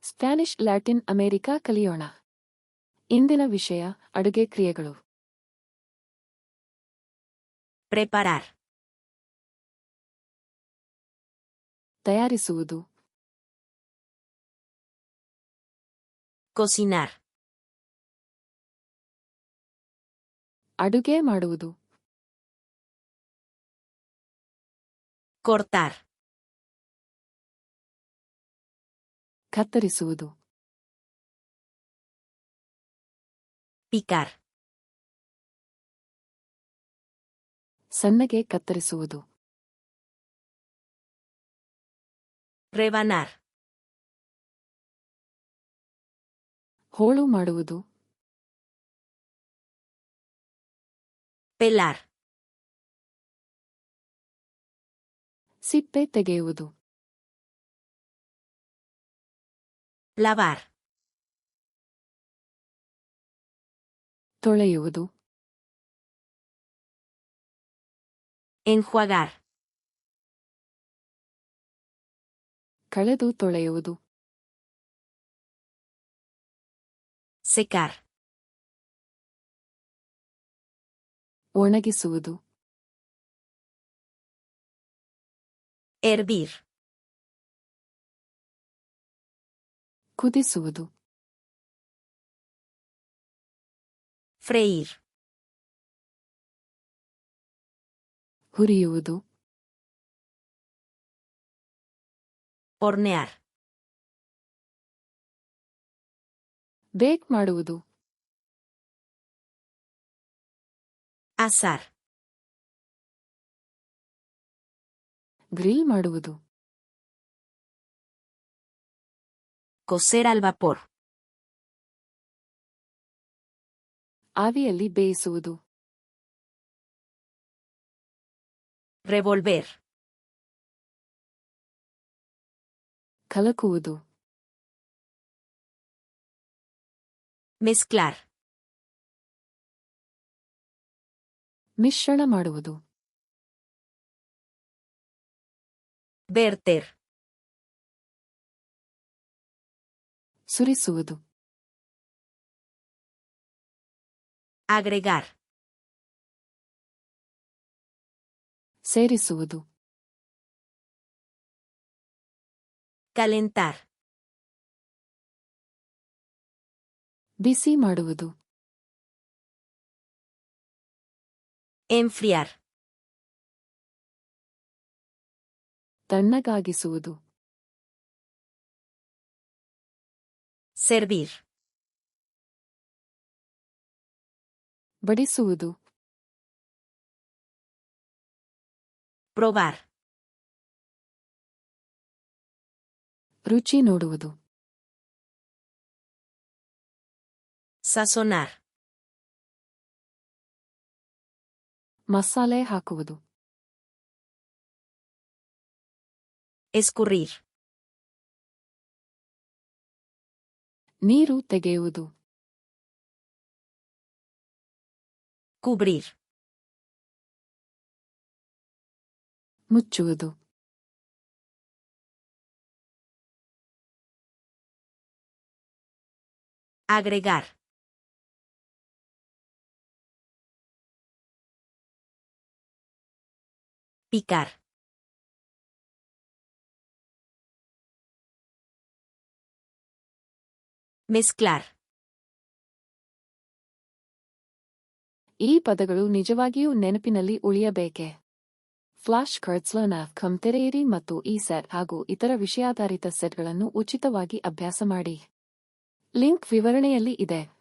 Spanish Latin America ಕಲಿಯೋಣ. ಇಂದಿನ ವಿಷಯ ಅಡುಗೆ ಕ್ರಿಯೆಗಳು. Preparar. ತಯಾರಿಸುವುದು. Cocinar. ಅಡುಗೆ ಮಾಡುವುದು. Cortar. ಕತ್ತರಿಸುವುದು. Picar. ಸಣ್ಣಗೆ ಕತ್ತರಿಸುವುದು. Rebanar. ಹೋಳು ಮಾಡುವುದು. Pelar. ಸಿಪ್ಪೆ ತೆಗೆಯುವುದು. Lavar. ತೊಳೆಯುವುದು. Enjuagar. ಕಳೆದು ತೊಳೆಯುವುದು. Secar. ಒಣಗಿಸುವುದು. Hervir. ಕುದಿಸುವುದು. Freír. ಹುರಿಯುವುದು. Hornear. ಬೇಕ್ ಮಾಡುವುದು. Asar. ಗ್ರಿಲ್ ಮಾಡುವುದು. Cocer al vapor. ಆವಿಯಲ್ಲಿ ಬೇಯಿಸುವುದು. Revolver. ಕಲಕುವುದು. Mezclar. ಮಿಶ್ರಣ ಮಾಡುವುದು. Verter. ಸುರಿಸುವುದು. Agregar. ಸೇರಿಸುವುದು. Calentar. ಬಿಸಿ ಮಾಡುವುದು. Enfriar. ತಣ್ಣಗಾಗಿಸುವುದು. Servir. ಬಡಿಸುವುದು. Probar. ರುಚಿ ನೋಡುವುದು. Sazonar. ಮಸಾಲೆ ಹಾಕುವುದು. Escurrir. ನೀರು ತೆಗೆಯುವುದು. Cubrir. ಮುಚ್ಚುವುದು. Agregar. Picar. Mezclar. ಈ ಪದಗಳು ನಿಜವಾಗಿಯೂ ನೆನಪಿನಲ್ಲಿ ಉಳಿಯಬೇಕೆ? ಫ್ಲಾಶ್ ಕಾರ್ಡ್ಸ್ನ ತೆರೆಯಿರಿ ಮತ್ತು ಈ ಸೆಟ್ ಹಾಗೂ ಇತರ ವಿಷಯಾಧಾರಿತ ಸೆಟ್ಗಳನ್ನು ಉಚಿತವಾಗಿ ಅಭ್ಯಾಸ ಮಾಡಿ. ಲಿಂಕ್ ವಿವರಣೆಯಲ್ಲಿ ಇದೆ.